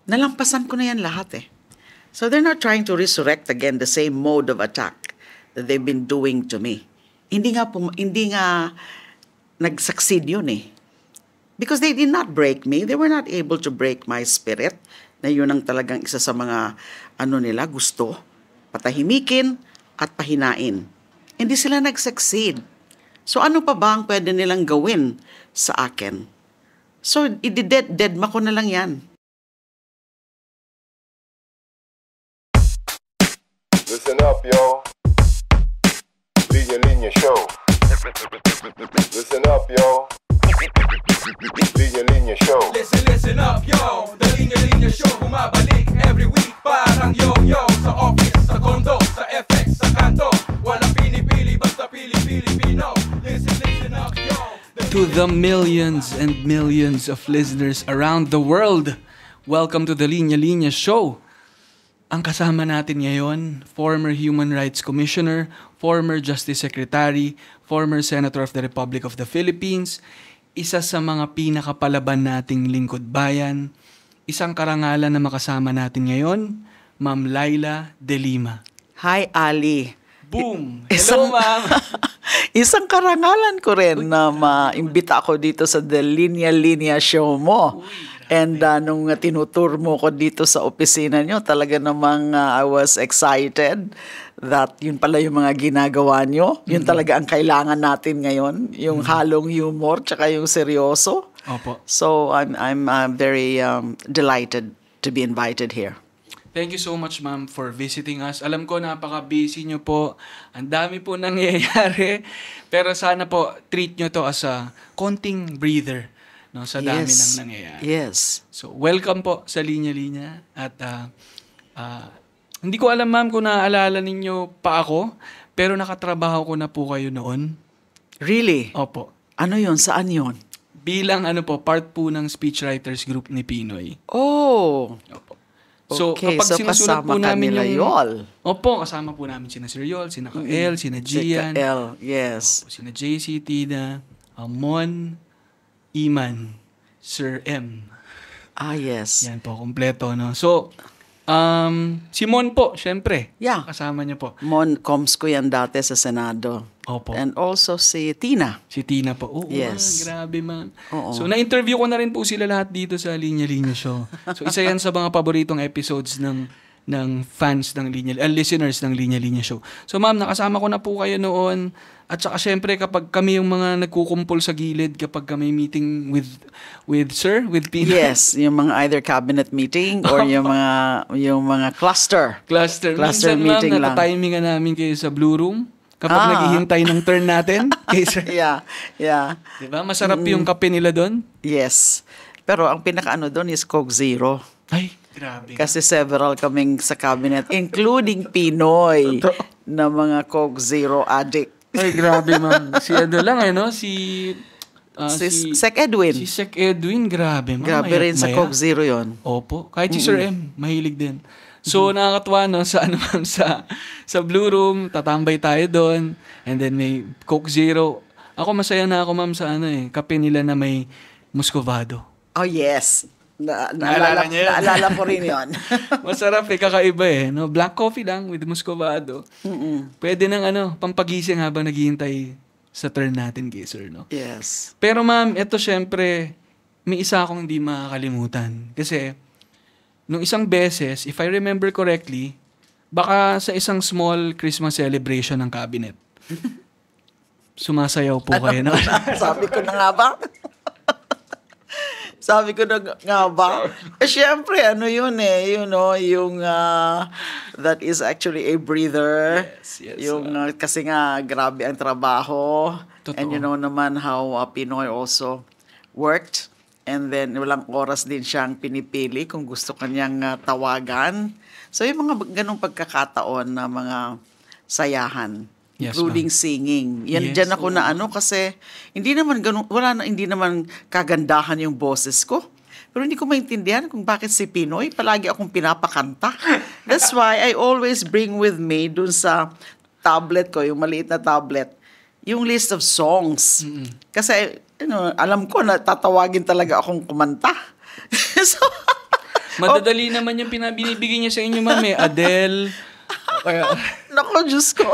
Nalampasan ko na yan lahat eh. So they're not trying to resurrect again the same mode of attack that they've been doing to me. Hindi nga nag-succeed yun eh. Because they did not break me. They were not able to break my spirit. Na yun ang talagang isa sa mga nila gusto. Patahimikin at pahinain. Hindi sila nag-succeed. So ano pa ba ang pwede nilang gawin sa akin? So deadma ko na lang yan. Listen up, yo. Linya Linya Show. Listen up, yo. Linya Linya Show. Listen up, yo. The Linya Linya Show bumabalik every week. Parang yo-yo. Sa office, sa condo, sa FX, sa kanto. Walang pinipili, basta Pilipino. Listen up, yo. To the millions and millions of listeners around the world, welcome to the Linya Linya Show. Ang kasama natin ngayon, former Human Rights Commissioner, former Justice Secretary, former Senator of the Republic of the Philippines, isa sa mga pinakapalaban nating lingkod bayan, isang karangalan na makasama natin ngayon, Ma'am Laila De Lima. Hi, Ali. Boom! Hello, ma'am! Isang karangalan ko rin na maimbita ako dito sa The Linya Linya Show mo. And nung tinutur mo ko dito sa opisina nyo, talaga namang I was excited that yun pala yung mga ginagawa nyo. Yun talaga ang kailangan natin ngayon. Yung halong humor tsaka yung seryoso. Opo. So I'm very delighted to be invited here. Thank you so much, ma'am, for visiting us. Alam ko, napaka-busy nyo po. Ang dami po nangyayari. Pero sana po, treat nyo to as a konting breather, no, sa dami ng nangyayari. Yes. So, welcome po sa Linya Linya. At hindi ko alam, ma'am, kung naaalala ninyo pa ako, pero nakatrabaho ko na po kayo noon. Really? Opo. Ano yun? Saan yun? Bilang part po ng speechwriters group ni Pinoy. Oh. Opo. So, okay, kapag so sinusunod po kasama namin kanila yung... Yol. Opo, kasama po namin sina Sir Yol, sina Kael, sina Gian. L, yes. Opo, sina JC, Tina, Mon, Iman, Sir M. Ah, yes. Yan po, kompleto, no? So, si Mon po, syempre. Yeah. Kasama niya po. Mon, coms ko yan dati sa Senado. Opo. And also si Tina. Si Tina po. Oo, Yes. grabe, ma'am. Oo. So, na-interview ko na rin po sila lahat dito sa Linya Linya Show. So, isa yan sa mga paboritong episodes ng fans ng listeners ng Linya Linya Show. So, ma'am, nakasama ko na po kayo noon. At saka, syempre, kapag kami yung mga nagkukumpol sa gilid, kapag kami meeting with Pino. Yes, yung mga either cabinet meeting or yung mga cluster. Cluster Cluster minsan, meeting ma'am, lang. natatimingan namin kayo sa Blue Room. Kapag naghihintay ng turn natin. Yeah. Diba? Masarap yung kape nila doon. Yes. Pero ang pinakaano doon is Coke Zero. Ay, grabe. Kasi several kaming sa cabinet, including Pinoy, na mga Coke Zero addict. Ay, grabe, ma'am. Si ano lang, no? Si Sec Edwin. Si Sec Edwin, grabe, ma'am. Grabe rin sa Coke Zero yon. Opo. Kahit si Sir M, mahilig din. So, nakakatuwa, no? Sa, ma'am, sa Blue Room, tatambay tayo doon. And then may Coke Zero. Ako, masaya na ako, ma'am, sa kape nila na may muscovado. Oh, yes. Naalala niyo yun? Naalala ko rin yun. Masarap kakaiba no? Black coffee lang with muscovado. Pwede ng pampagising habang naghihintay sa turn natin kay sir, no? Yes. Pero ma'am, ito syempre, may isa akong hindi makakalimutan. Kasi, nung isang beses, if I remember correctly, baka sa isang small Christmas celebration ng cabinet, sumasayaw po kayo, no? Sabi ko na nga ba? Sabi ko na nga ba? Siyempre, yun you know, yung that is actually a breather. Yes, yung kasi nga, grabe ang trabaho. Totoo. And you know naman how Pinoy also worked. And then, walang oras din siyang pinipili kung gusto kanyang tawagan. So, yung mga ganong pagkakataon na mga sayahan. Yes, Including singing. Yan, Yes, dyan ako na kasi hindi naman hindi naman kagandahan yung boses ko. Pero hindi ko maintindihan kung bakit si Pinoy, palagi akong pinapakanta. That's why I always bring with me dun sa tablet ko, yung maliit na tablet, yung list of songs. Kasi, alam ko na tatawagin talaga akong kumanta. So, Madadali naman yung binibigay niya sa inyo, ma'am. Adele. Kaya, Nako, Diyos ko.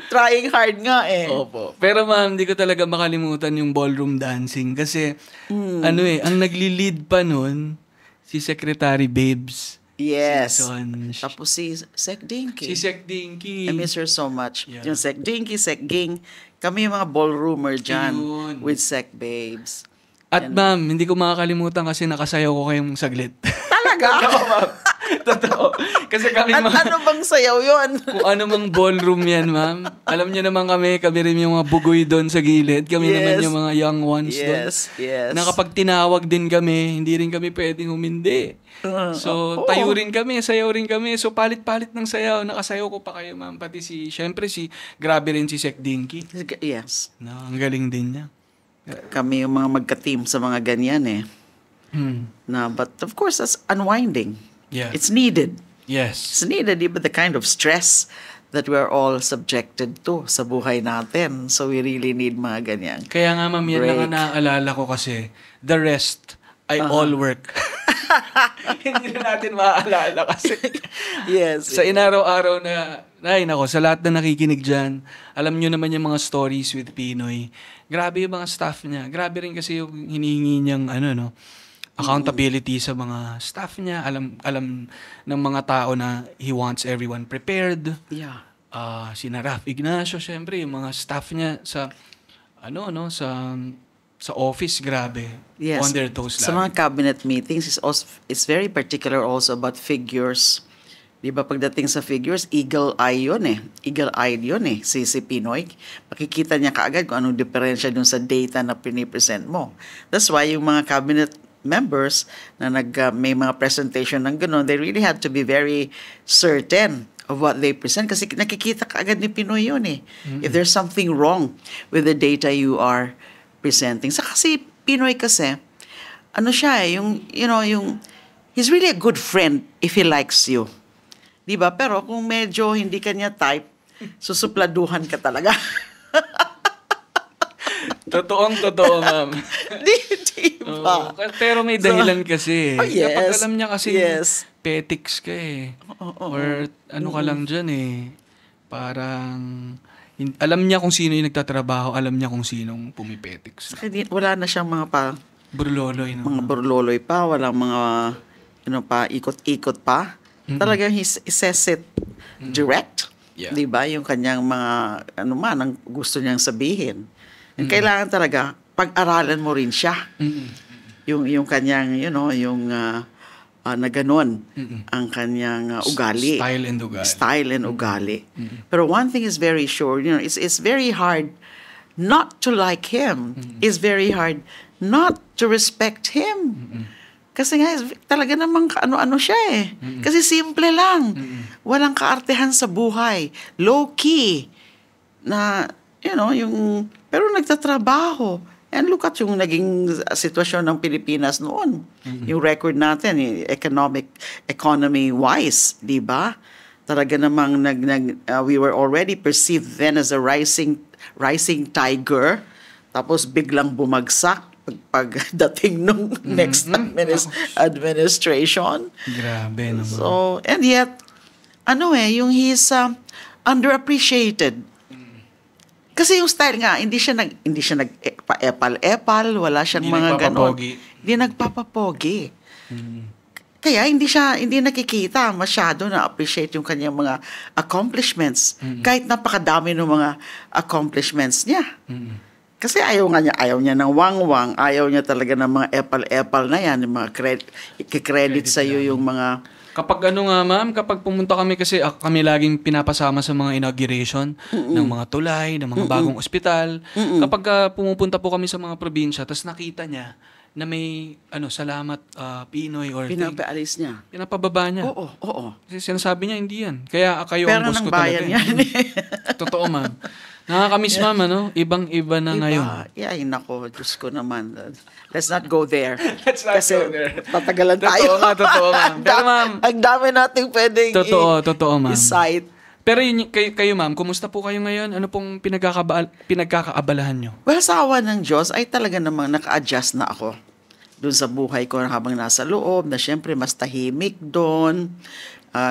Trying hard nga eh. opo. Pero ma'am, di ko talaga makalimutan yung ballroom dancing. Kasi, ang nagli-lead pa nun, si Secretary Babes. Yes. Son. Tapos si Sec Dinky. Si Sec Dinky. I miss her so much. Yeah. Yung Sec Dinky, Sec Ging, kami yung mga ballroomer dyan Ayun. with Sec Babes. At ma'am, hindi ko makakalimutan kasi nakasayaw ko kayong saglit. Talaga? Totoo, ma'am. Totoo. Kasi kami Ano bang sayaw yun? kung ano mang ballroom yan, ma'am. Alam niyo naman kami rin yung mga bugoy doon sa gilid. Kami naman Yes. yung mga young ones doon. Yes. Na kapag tinawag din kami, hindi rin kami pwedeng humindi. So, tayo rin kami, sayaw rin kami. So, palit-palit ng sayaw. Nakasayaw ko pa kayo, ma'am. Pati syempre grabe rin si Sec Dinky. Yes. No, ang galing din niya. Kami yung mga magka-team sa mga ganyan eh. But of course, that's unwinding. Yeah. It's needed. Yes. It's needed, but the kind of stress that we're all subjected to sa buhay natin. So we really need mga ganyan. Kaya nga, ma'am, yan lang Break. ang naaalala ko kasi the rest ay all work. Hindi na natin maaalala kasi. Yes. Sa inaraw-araw na, sa lahat na nakikinig dyan, alam nyo naman yung mga stories with Pinoy. Grabe yung mga staff niya. Grabe rin kasi yung hinihingi niyang, accountability sa mga staff niya. Alam ng mga tao na he wants everyone prepared. Yeah. Sina Raf Ignacio, syempre, yung mga staff niya sa office, grabe. Yes. On their toes Sa lang. mga cabinet meetings, it's very particular also about figures. Di ba pagdating sa figures, eagle-eye yun eh. Eagle-eyed yun eh, si Pinoy. Makikita niya kaagad kung anong diferensya dun sa data na pinipresent mo. That's why yung mga cabinet members na may mga presentation ng gano'n, they really have to be very certain of what they present kasi nakikita kaagad ni Pinoy yun eh. If there's something wrong with the data you are presenting. Sa kasi Pinoy kasi, siya eh, he's really a good friend if he likes you. Diba? Pero kung medyo hindi kanya type, susupladuhan ka talaga. Totoo, ma'am. Diba? Pero may dahilan kasi. yes. Kapag alam niya kasi Yes. petics ka eh. Or ka lang dyan eh. Parang, alam niya kung sino yung nagtatrabaho, alam niya kung sinong pumipetics. Wala na siyang mga Burloloy. No? mga burloloy pa, walang mga ikot-ikot pa. Talagang he says it direct. Yeah. 'Di ba? Yung kanyang mga ang gusto niyang sabihin. And kailangan talaga pag-aralan mo rin siya. Yung kanyang na ganon ang kanyang ugali. Style and ugali. Pero one thing is very sure, it's very hard not to like him. It's very hard not to respect him. Kasi nga, talaga namang ano siya eh. Kasi simple lang. Walang kaartehan sa buhay. Low-key. Na, pero nagtatrabaho. And look at yung naging sitwasyon ng Pilipinas noon. Yung record natin, economy-wise, di ba? Talaga namang we were already perceived then as a rising tiger. Tapos biglang bumagsak pagdating nung next administration. Grabe naman. So, and yet, yung he's underappreciated. Kasi yung style nga, hindi siya nag-epal-epal, wala siyang Hindi mga ganon. nagpapapogi. Hindi nagpapapogi. Kaya hindi nakikita masyado na appreciate yung kanyang mga accomplishments. Kahit napakadami ng mga accomplishments niya. Kasi ayaw niya ng wang-wang, ayaw niya talaga ng mga epal-epal na yan, yung mga credit sa iyo yung mga... Kapag ma'am, kapag pumunta kami kasi kami laging pinapasama sa mga inauguration ng mga tulay, ng mga bagong ospital. Kapag pumupunta po kami sa mga probinsya, tapos nakita niya na may salamat Pinoy or Pinapaalis niya. Pinapababa niya. Oo. Kasi sinasabi niya hindi yan. Kaya kayo Pero ang boss ng ko talaga. bayan yan eh. Totoo, ma'am. Nakakamiss, ma'am, ibang-iba na ngayon. Ay, nako, Diyos ko naman. Let's not go there. Let's not Kasi go there. tatagalan tayo. Totoo, ma'am. Pero, ma'am, ang dami nating pwedeng totoo, ma'am. i-cite. Pero kayo, ma'am, kumusta po kayo ngayon? Ano pong pinagkakaabalahan nyo? Well, sa awa ng Diyos, ay talaga namang naka-adjust na ako. doon sa buhay ko habang nasa loob, na syempre mas tahimik doon,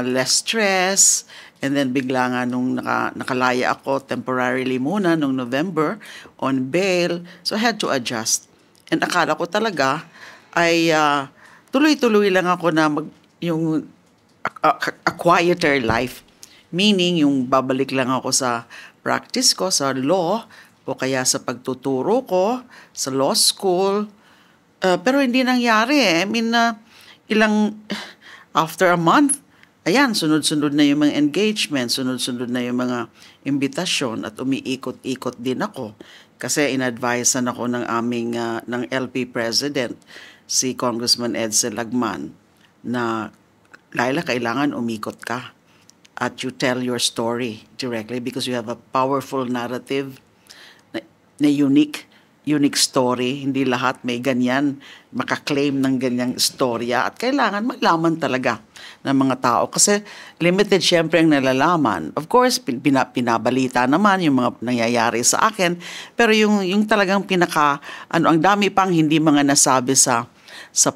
less stress, and then bigla nga nung nakalaya ako temporarily muna nung November on bail, so I had to adjust. And akala ko talaga ay tuloy-tuloy lang ako na yung a quieter life. Meaning, yung babalik lang ako sa practice ko, sa law, o kaya sa pagtuturo ko, sa law school. Pero hindi nangyari eh. I mean, after a month, ayan, sunod-sunod na yung mga engagement, sunod-sunod na yung mga imbitasyon at umiikot-ikot din ako. Kasi in-advisean ako ng aming, ng LP President, si Congressman Edsel Lagman, na Laila, kailangan umikot ka at you tell your story directly because you have a powerful narrative na unique story. Hindi lahat may ganyan, makaklaim ng ganyang storya at kailangan malaman talaga ng mga tao kasi limited syempre ang nalalaman. Of course, pinabalita naman yung mga nangyayari sa akin, pero yung talagang ang dami pang hindi mga nasabi sa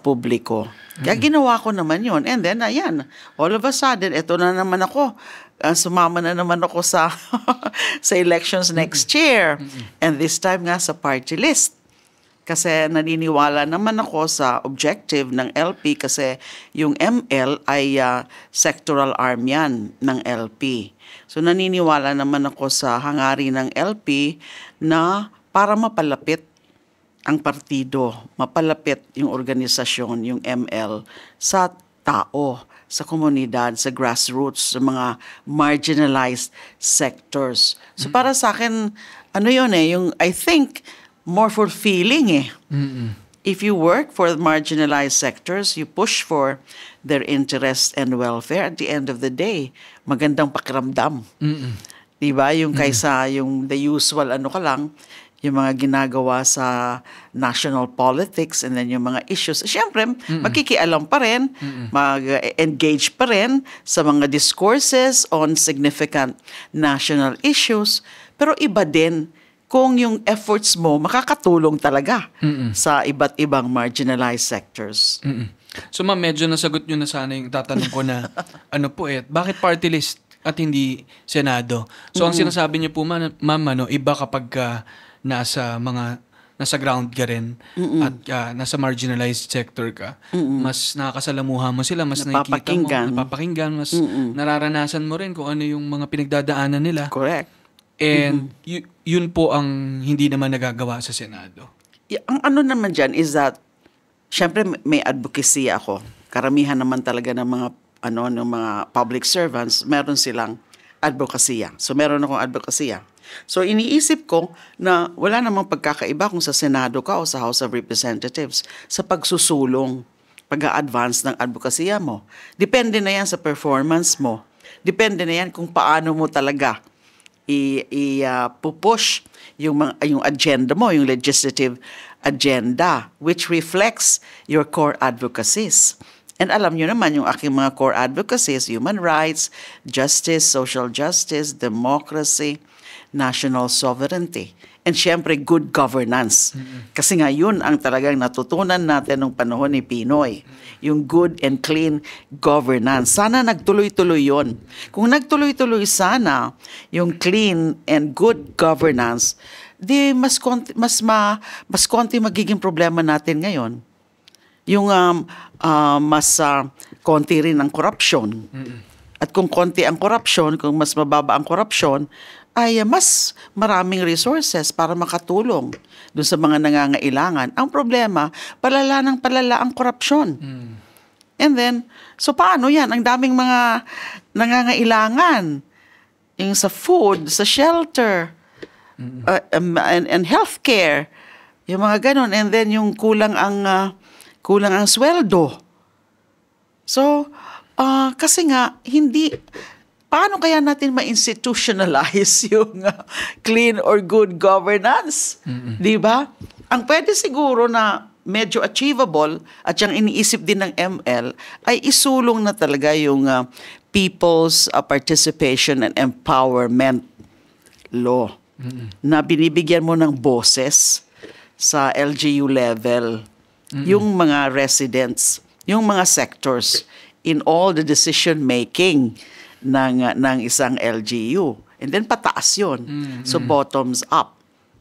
publiko. Kaya ginawa ko naman yun. And then, ayan, all of a sudden, eto na naman ako. Sumama na naman ako sa sa elections next year. And this time nga sa party list. Kasi naniniwala naman ako sa objective ng LP kasi yung ML ay sectoral arm yan ng LP. So naniniwala naman ako sa hangarin ng LP na para mapalapit ang partido, mapalapit yung organisasyon, yung ML, sa tao, sa komunidad, sa grassroots, sa mga marginalized sectors. So para sa akin, I think, more fulfilling eh. If you work for marginalized sectors, you push for their interests and welfare, at the end of the day, magandang pakiramdam. Diba? Yung kaysa, yung the usual ka lang, yung mga ginagawa sa national politics and then yung mga issues. Siyempre, magkikialam pa rin, mag-engage pa rin sa mga discourses on significant national issues. Pero iba din kung yung efforts mo makakatulong talaga sa iba't ibang marginalized sectors. So ma'am, medyo nasagot nyo na sana yung tatanong ko na bakit party list at hindi Senado? So ang sinasabi niyo po ma'am, iba kapag nasa ground ka rin at nasa marginalized sector ka, mas nakakasalamuha mo sila, mas nakikita mo, napapakinggan, mas nararanasan mo rin kung ano yung mga pinagdadaanan nila. Correct. And yun po ang hindi naman nagagawa sa Senado. Ang naman dyan is that, syempre may advocacy ako. Karamihan naman talaga ng mga ng mga public servants, meron silang advokasya. So meron akong advokasya. So iniisip ko na wala namang pagkakaiba kung sa Senado ka o sa House of Representatives sa pagsusulong, pag-a-advance ng advokasya mo. Depende na yan sa performance mo. Depende na yan kung paano mo talaga pupush yung agenda mo, yung legislative agenda, which reflects your core advocacies. And alam nyo naman yung aking mga core advocacies, human rights, justice, social justice, democracy, national sovereignty, and syempre good governance. Kasi nga yun ang talagang natutunan natin nung panahon ni Pinoy. Yung good and clean governance. Sana nagtuloy-tuloy yun. Kung nagtuloy-tuloy sana yung clean and good governance, di mas konti magiging problema natin ngayon. Yung mas konti rin ang korupsyon. At kung konti ang korupsyon, kung mas mababa ang korupsyon, ay mas maraming resources para makatulong dun sa mga nangangailangan. Ang problema, palala ng palala ang korupsyon. And then, so paano yan? Ang daming mga nangangailangan. Yung sa food, sa shelter, and healthcare. Yung mga ganon. And then yung kulang ang sweldo. So, kasi nga, paano kaya natin ma-institutionalize yung clean or good governance? Di ba? Ang pwede siguro na medyo achievable at yung iniisip din ng ML ay isulong na talaga yung people's participation and empowerment law na binibigyan mo ng boses sa LGU level yung mga residents, yung mga sectors in all the decision making ng isang LGU. And then pataas yun. So bottoms up.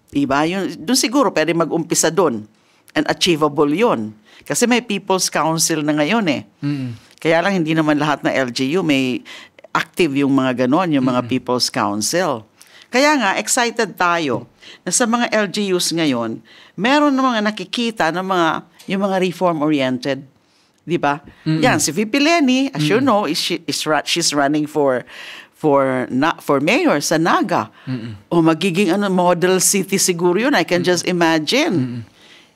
Diba? Doon siguro pwede mag-umpisa doon. And achievable yun. Kasi may People's Council na ngayon eh. Kaya lang hindi naman lahat na LGU may active yung mga ganon, yung mga People's Council. Kaya nga, excited tayo na sa mga LGUs ngayon, meron na mga nakikita na yung mga reform-oriented. Di ba? Yan, si VP Lenny, as you know, she's running for mayor sa Naga. O magiging model city siguro yun. I can just imagine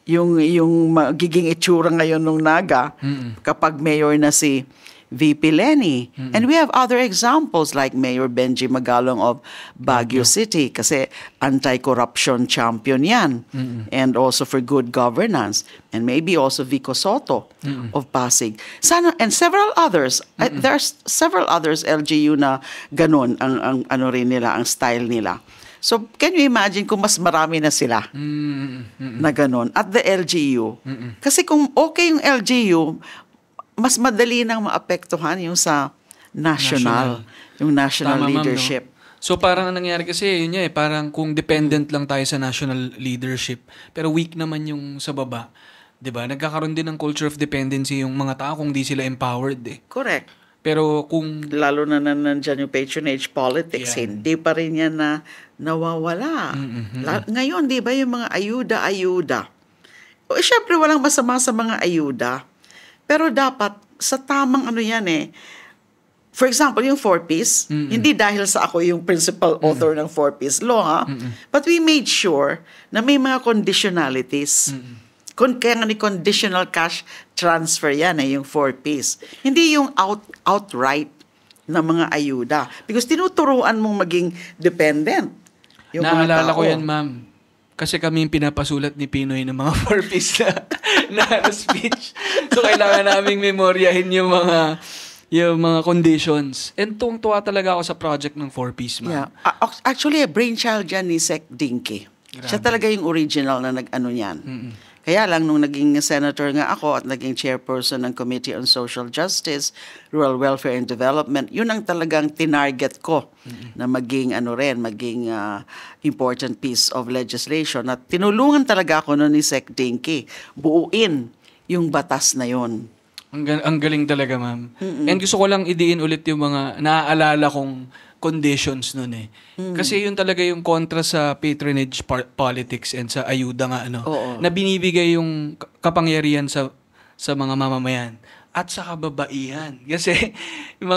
yung magiging itsura ngayon ng Naga kapag mayor na si VP Lenny. And we have other examples like Mayor Benji Magalong of Baguio City kasi anti-corruption champion yan. And also for good governance. And maybe also Vico Soto of Pasig. And several others. There's several others LGU na ganun ang ano rin nila, ang style nila. So, can you imagine kung mas marami na sila na ganun at the LGU? Kasi kung okay yung LGU, mas madali nang maapektuhan yung sa national. Yung national Tama, leadership. Ma'am, no? So parang ang nangyari kasi yun parang kung dependent lang tayo sa national leadership, pero weak naman yung sa baba. 'Di ba? Nagkakaroon din ng culture of dependency yung mga tao kung di sila empowered eh. Correct. Pero kung Lalo na nandyan yung patronage politics, hindi pa rin yan na nawawala. Ngayon, di ba yung mga ayuda-ayuda? O, syempre, walang masama sa mga ayuda. Pero dapat, sa tamang ano yan eh. For example, yung 4-piece, hindi dahil sa ako yung principal author ng 4-piece law, ha? But we made sure na may mga conditionalities. Kaya nga ni conditional cash transfer yan yung 4-piece. Hindi yung outright na mga ayuda. Because tinuturuan mong maging dependent. Yung naalala ko yan, ma'am. Kasi kami yung pinapasulat ni Pinoy ng mga 4-piece na speech. So, kailangan naming memoryahin yung mga conditions. And tuwang-tuwa talaga ako sa project ng 4-piece, ma'am. Yeah. Actually, a brainchild yan ni Sec Dinky. Siya talaga yung original na nag-ano yan. Kaya lang, nung naging senator nga ako at naging chairperson ng Committee on Social Justice, Rural Welfare and Development, yun ang talagang tinarget ko na maging important piece of legislation. At tinulungan talaga ako noon ni Sec Dinky buuin yung batas na yun. Ang galing talaga, ma'am. And gusto ko lang idiin ulit yung mga naaalala kong conditions nun eh. Kasi yun talaga yung kontra sa patronage politics and sa ayuda nga na binibigay yung kapangyarihan sa mga mamamayan at sa kababaihan. Kasi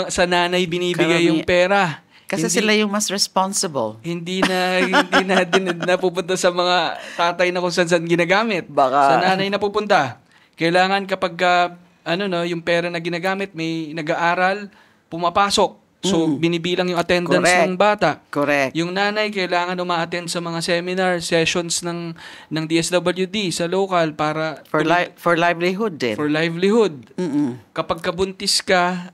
sa nanay binibigay yung pera. Kasi sila yung mas responsible. Hindi na napupunta sa mga tatay na kung saan ginagamit. Sa nanay na pupunta. Kailangan kapag yung pera na ginagamit, may nag-aaral, pumapasok. So, binibilang yung attendance ng bata. Correct. Yung nanay, kailangan uma-attend sa mga seminar, sessions ng DSWD sa local para... For livelihood din. For livelihood. Kapag kabuntis ka,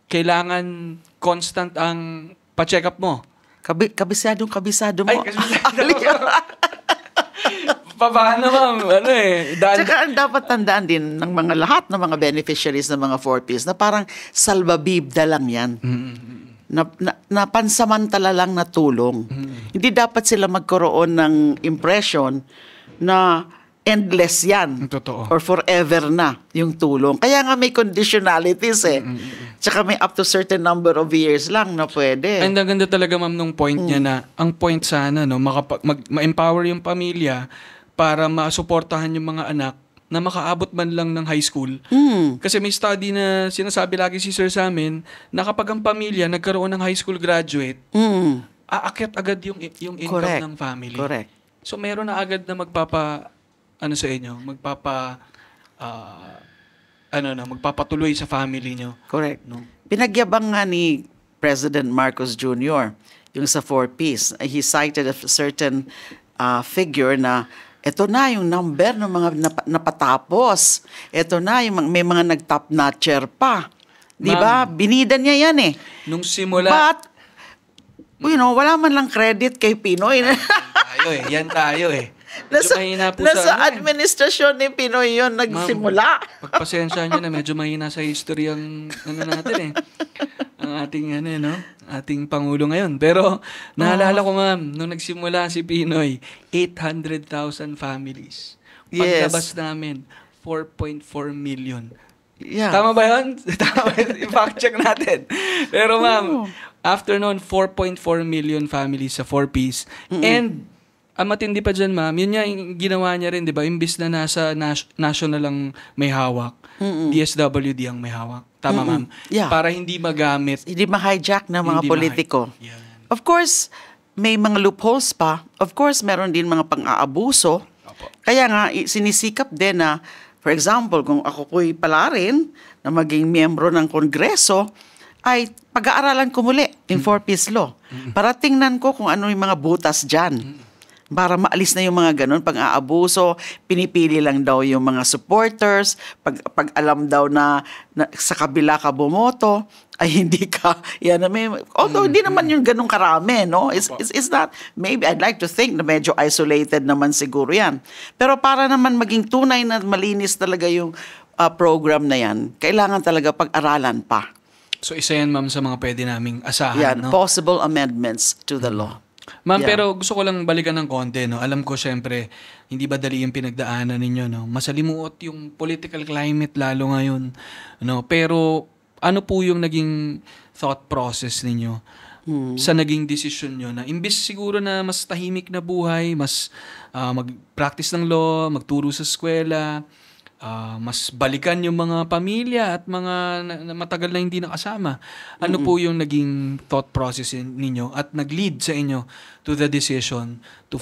kailangan constant ang pa-check up mo. Kabisado mo. Ay, kabisado. Paano, ma'am? Tsaka ang dapat tandaan din ng mga lahat ng mga beneficiaries ng mga 4-piece na parang salbabibda lang yan. Na pansamantala lang na tulong. Hindi dapat sila magkaroon ng impression na endless yan. Totoo. Or forever na yung tulong. Kaya nga may conditionalities eh. Tsaka may up to certain number of years lang na pwede. And ang ganda talaga, ma'am, nung point niya na ang point sana, ma-empower yung pamilya para masuportahan yung mga anak na makaabot man lang ng high school. Kasi may study na sinasabi lagi si Sir sa amin na kapag ang pamilya nagkaroon ng high school graduate, aakyat agad yung income ng family. Correct. So meron na agad na magpapatuloy sa family nyo. Correct. No? Pinagyabang nga ni President Marcos Jr. yung sa 4-piece. He cited a certain figure na ito na yung number ng mga napatapos. Ito na yung may mga nag-top notcher pa. Di ba? Binida niya yan eh. Nung simula... But, wala man lang credit kay Pinoy. Yan tayo eh. Medyo mahina po nasa sa administrasyon ni Pinoy yun nagsimula. Pagpasensya nyo na, medyo mahina sa history ang natin eh. Ang ating ating Pangulo ngayon. Pero naalala ko, ma'am, nung nagsimula si Pinoy, 800,000 families. Yes. Paglabas namin, 4.4 million. Yeah. Tama ba yun? Tama yun. I-fact check natin. Pero ma'am, after noon, 4.4 million families sa 4Ps. And ang matindi pa dyan, ma'am, yun yung ginawa niya rin, di ba? Imbis na nasa national ang may hawak, DSWD ang may hawak. Tama, ma'am? Yeah. Para hindi magamit. Hindi ma-hijack ng mga Hindi politiko. Yan. Of course, may mga loopholes pa. Of course, meron din mga pang-aabuso. Opo. Kaya nga, sinisikap din na, for example, kung ako po'y pala rin na maging miyembro ng Kongreso, ay pag-aaralan ko muli in 4Ps law. Para tingnan ko kung ano yung mga butas dyan. Para maalis na yung mga ganun, pag-aabuso, pinipili lang daw yung mga supporters, pag alam daw na sa kabila ka bumoto, ay hindi ka, although hindi naman yung ganun karami, no? It's not, maybe I'd like to think na medyo isolated naman siguro yan. Pero para naman maging tunay na malinis talaga yung program na yan, kailangan talaga pag-aralan pa. So, isa yan, ma'am, sa mga pwede naming asahan, Yan, no? possible amendments to the law. Ma'am, Yeah. pero gusto ko lang balikan ng konti, no? Alam ko, syempre, hindi ba dali yung pinagdaanan ninyo, no? Masalimuot yung political climate lalo ngayon, no? Pero, ano po yung naging thought process ninyo sa naging desisyon nyo na imbis siguro na mas tahimik na buhay, mas mag-practice ng law, magturo sa eskwela, mas balikan yung mga pamilya at mga matagal na hindi nakasama. Ano po yung naging thought process ninyo at nag-lead sa inyo to the decision to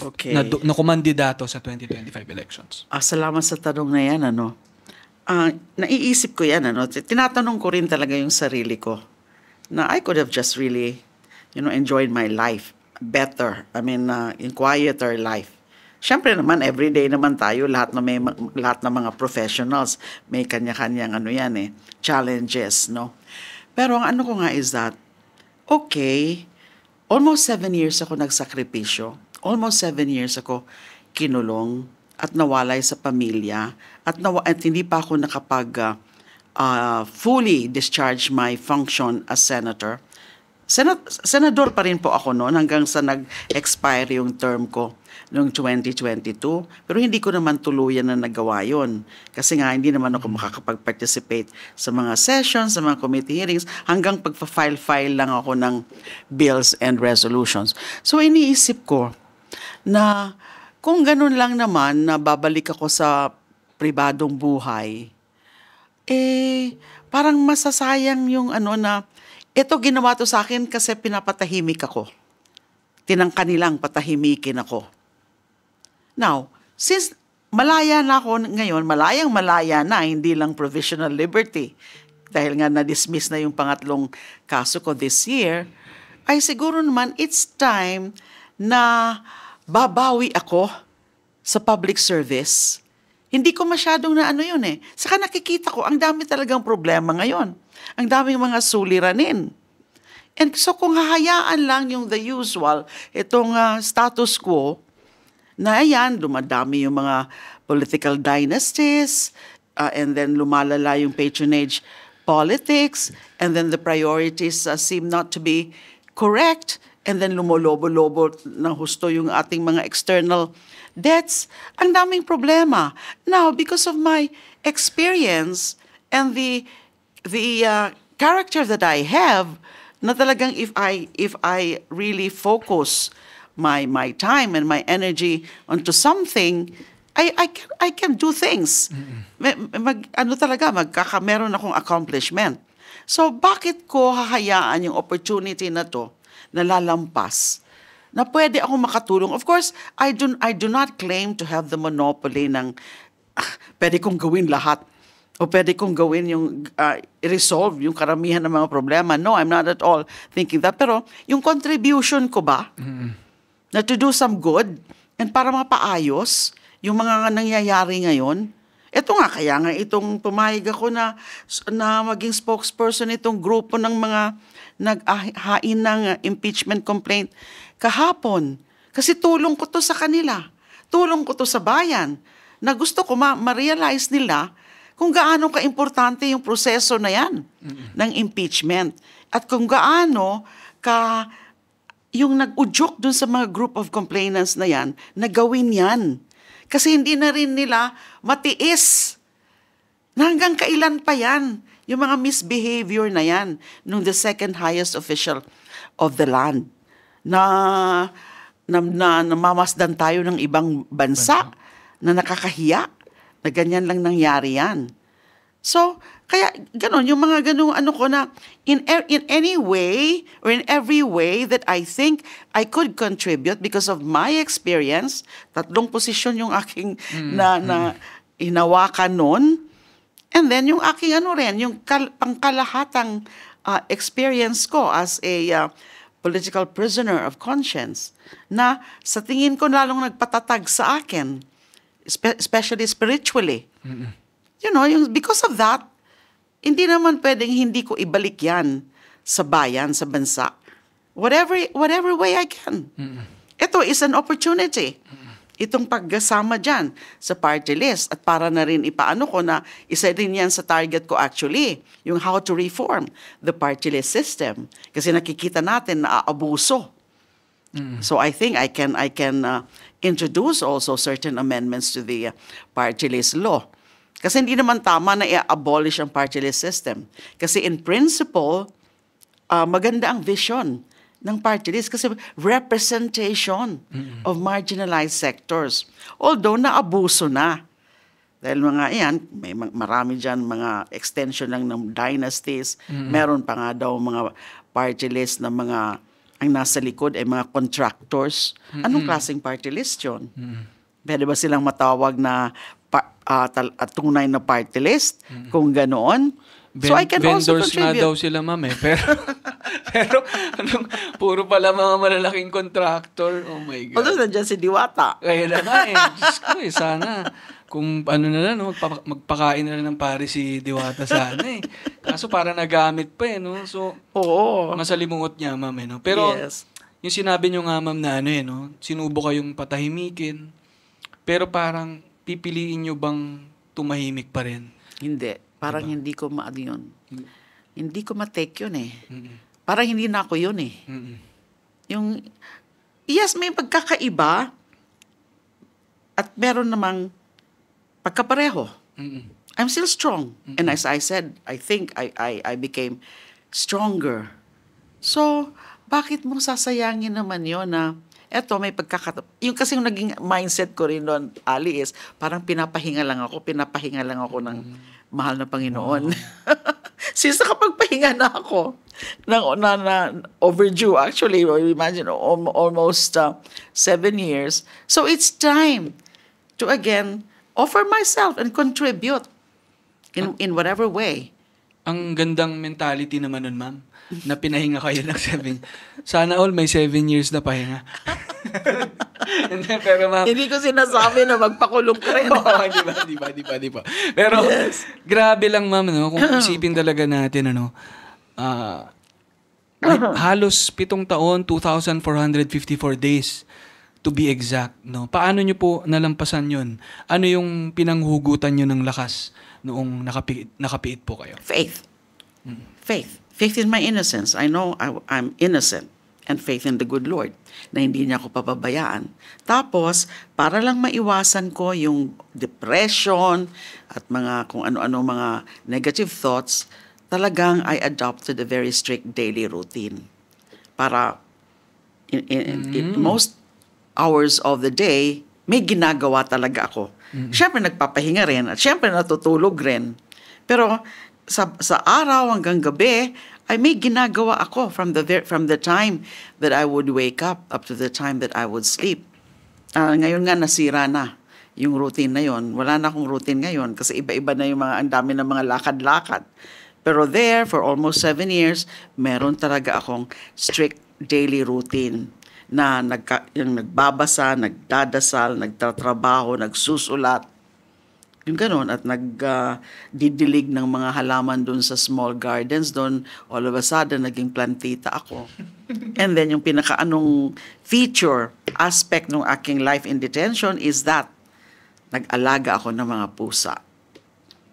na kumandidato sa 2025 elections? Salamat sa tanong na yan, naiisip ko yan, tinatanong ko rin talaga yung sarili ko na I could have just really, enjoyed my life better. I mean, in quieter life. Siyempre naman, everyday naman tayo, lahat ng mga professionals, may kanya-kanyang challenges, no? Pero ang ano ko nga is that, okay, almost 7 years ako nagsakripisyo, almost 7 years ako kinulong at nawalay sa pamilya, at hindi pa ako nakapag fully discharge my function as senator. Senador pa rin po ako noon hanggang sa nag-expire yung term ko noong 2022. Pero hindi ko naman tuluyan na nagawa yun. Kasi nga, hindi naman ako makakapag-participate sa mga sessions, sa mga committee hearings, hanggang pagpa-file lang ako ng bills and resolutions. So, iniisip ko na kung ganun lang naman na babalik ako sa pribadong buhay, parang masasayang yung ito ginawa to sa akin kasi pinapatahimik ako. Tinangka nilang patahimikin ako. Now, since malaya na ako ngayon, malaya na, hindi lang provisional liberty, dahil nga na-dismiss na yung pangatlong kaso ko this year, ay siguro naman it's time na babawi ako sa public service. Hindi ko masyadong Saka nakikita ko, ang dami talagang problema ngayon. Ang daming mga suliranin. And so kung hahayaan lang yung the usual, itong status quo, na ayan, dumadami yung mga political dynasties, and then lumalala yung patronage politics, and then the priorities seem not to be correct, and then lumolobo-lobo ng husto yung ating mga external debts. Ang daming problema. Now, because of my experience and the character that I have, na talagang if I really focus my time and my energy onto something, I can do things. Meron akong accomplishment. So bakit ko hahayaan yung opportunity na to na lalampas, na pwede akong makatulong? Of course, I do not claim to have the monopoly ng pwede kong gawin lahat. O pwede kong gawin yung resolve yung karamihan ng mga problema. No, I'm not at all thinking that. Pero yung contribution ko ba na to do some good and para mapaayos yung mga nangyayari ngayon, ito nga, kaya nga itong pumayag ako na maging spokesperson itong grupo ng mga naghain ng impeachment complaint kahapon. Kasi tulong ko to sa kanila. tulong ko to sa bayan, na gusto ko ma-realize nila kung gaano ka-importante yung proseso na yan ng impeachment. At kung gaano ka yung nag-udyok dun sa mga group of complainants na yan, na gawin yan. Kasi hindi na rin nila matiis na hanggang kailan pa yan, yung mga misbehavior na yan, nung the second highest official of the land, na namamasdan tayo ng ibang bansa, na nakakahiya, na ganyan lang nangyari yan. So, kaya ganon, yung mga ganung na, in any way, or in every way that I think I could contribute because of my experience, 3 posisyon yung aking na hinawakan nun, and then yung aking yung pangkalahatang experience ko as a political prisoner of conscience, na sa tingin ko lalong nagpatatag sa akin, especially spiritually. Because of that, hindi naman pwedeng hindi ko ibalik yan sa bayan, sa bansa. Whatever way I can. Ito is an opportunity. Itong pagkasama dyan sa party list. At para na rin ipaano ko na isa rin yan sa target ko actually, yung how to reform the party list system. Kasi nakikita natin na aabuso. So I think I can introduce also certain amendments to the party list law. Kasi hindi naman tama na i-abolish ang party list system. Kasi in principle, maganda ang vision ng party list kasi representation of marginalized sectors. Although naabuso na. Dahil may marami dyan mga extension lang ng dynasties. Meron pa nga daw mga party list na mga ang nasa likod ay mga contractors. Anong klaseng party list yun? Pwede ba silang matawag na tunay na party list? Kung ganoon. So I can also vendors contribute. nga daw sila, ma'am eh. Pero puro pala mga malalaking contractor. Oh my God. Although nandiyan si Diwata. Kaya na nga eh. Diyos ko eh, sana. Kung magpakain na lang ng pare si Diwata sana eh. Kaso para nagamit pa eh, no? So, Oo. masalimuot niya, ma'am eh, no? Pero, Yes. yung sinabi niyo nga, ma'am, na no? Sinubo kayong patahimikin. Pero parang, pipiliin niyo bang tumahimik pa rin? Hindi. Parang hindi ko yun. Hindi ko ma-take yun eh. Parang hindi na ako yun eh. Yung, yes, may pagkakaiba at meron namang pagkapareho. I'm still strong. And as I said, I think I became stronger. So, bakit mo sasayangin naman yun na eto may yung kasi yung naging mindset ko rin doon, Ali, is parang pinapahinga lang ako ng mahal na Panginoon. Since nakapagpahinga na ako, na overdue actually, imagine, almost 7 years. So it's time to again offer myself and contribute in whatever way. Ang gandang mentality naman nun, ma'am, na pinahinga kayo ng 7. Sana all may 7 years na pahinga. Pero ma'am, Hindi ko sinasabi na magpakulong ka rin. di ba. Pero, grabe lang, ma'am, no? Kung isipin talaga natin, halos 7 taon, 2,454 days to be exact, no? Paano nyo po nalampasan yun? Ano yung pinanghugutan nyo ng lakas noong nakapiit po kayo? Faith. Faith in my innocence. I know I'm innocent. And faith in the good Lord na hindi niya ako papabayaan. Tapos, para lang maiwasan ko yung depression at mga kung ano-ano mga negative thoughts, talagang I adopted a very strict daily routine. Para in most hours of the day, may ginagawa talaga ako. Siyempre nagpapahinga rin at siyempre natutulog rin. Pero sa araw hanggang gabi, ay may ginagawa ako from the time that I would wake up to the time that I would sleep. Ngayon nga nasira na yung routine na yon. Wala na akong routine ngayon kasi iba-iba na yung ang dami ng mga lakad-lakad. Pero there, for almost 7 years, meron talaga akong strict daily routine na yung nagbabasa, nagdadasal, nagtatrabaho, nagsusulat. Yung gano'n, at nagdidilig ng mga halaman doon sa small gardens doon, all of a sudden, naging plantita ako. And then yung pinakaanong feature, aspect ng aking life in detention is that nag-alaga ako ng mga pusa.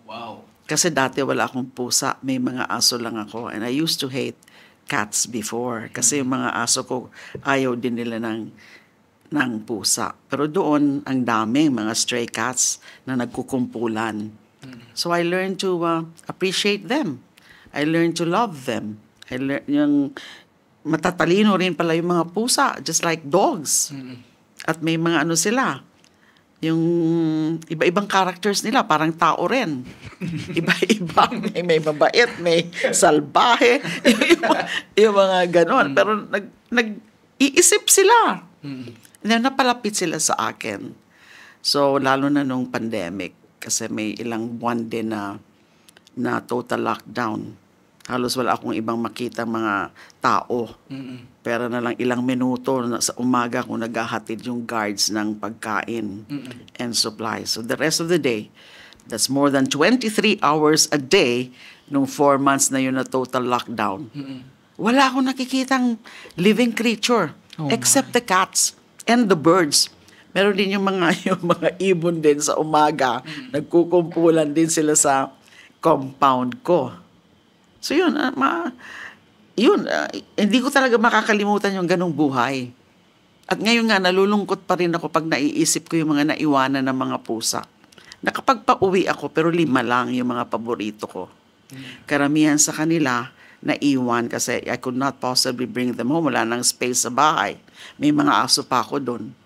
Wow. Kasi dati wala akong pusa, may mga aso lang ako. And I used to hate cats before. Kasi yung mga aso ko, ayaw din nila ng pusa. Pero doon, ang daming mga stray cats na nagkukumpulan. So I learned to appreciate them. I learned to love them. Yung matatalino rin pala yung mga pusa, just like dogs. At may mga ano sila, yung iba-ibang characters nila, parang tao rin. Iba-iba, may mabait, may salbahe, yung mga ganon. Pero nag-iisip sila. Napalapit sila sa akin. So, lalo na nung pandemic, kasi may ilang buwan din na total lockdown. Halos wala akong ibang makita mga tao. Pero na lang ilang minuto sa umaga kung naghahatid yung guards ng pagkain and supplies. So the rest of the day, that's more than 23 hours a day nung 4 months na yun na total lockdown. Wala akong nakikitang living creature except the cats and the birds. Meron din yung mga ibon din sa umaga. Nagkukumpulan din sila sa compound ko. So yun, hindi ko talaga makakalimutan yung ganong buhay. At ngayon nga, nalulungkot pa rin ako pag naiisip ko yung mga naiwanan ng mga pusa. Nakapagpa-uwi ako, pero 5 lang yung mga paborito ko. Karamihan sa kanila, naiwan kasi I could not possibly bring them home. Wala nang space sa bahay. May mga aso pa ako doon.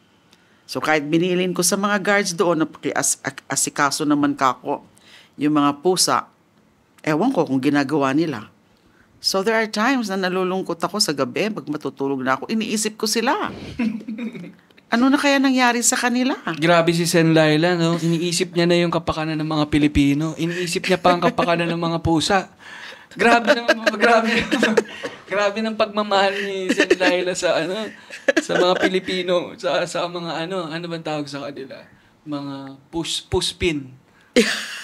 So kahit binilin ko sa mga guards doon, asikaso naman kako yung mga pusa, ewan ko kung ginagawa nila. So there are times na nalulungkot ako sa gabi, pag matutulog na ako, iniisip ko sila. Ano na kaya nangyari sa kanila? Grabe si Sen Laila, no? Iniisip niya na yung kapakanan ng mga Pilipino. Iniisip niya pa ang kapakanan ng mga pusa. Grabe ng pagmamahal ni Sen Laila sa mga Pilipino, sa mga ano bang tawag sa kanila? Mga puspin.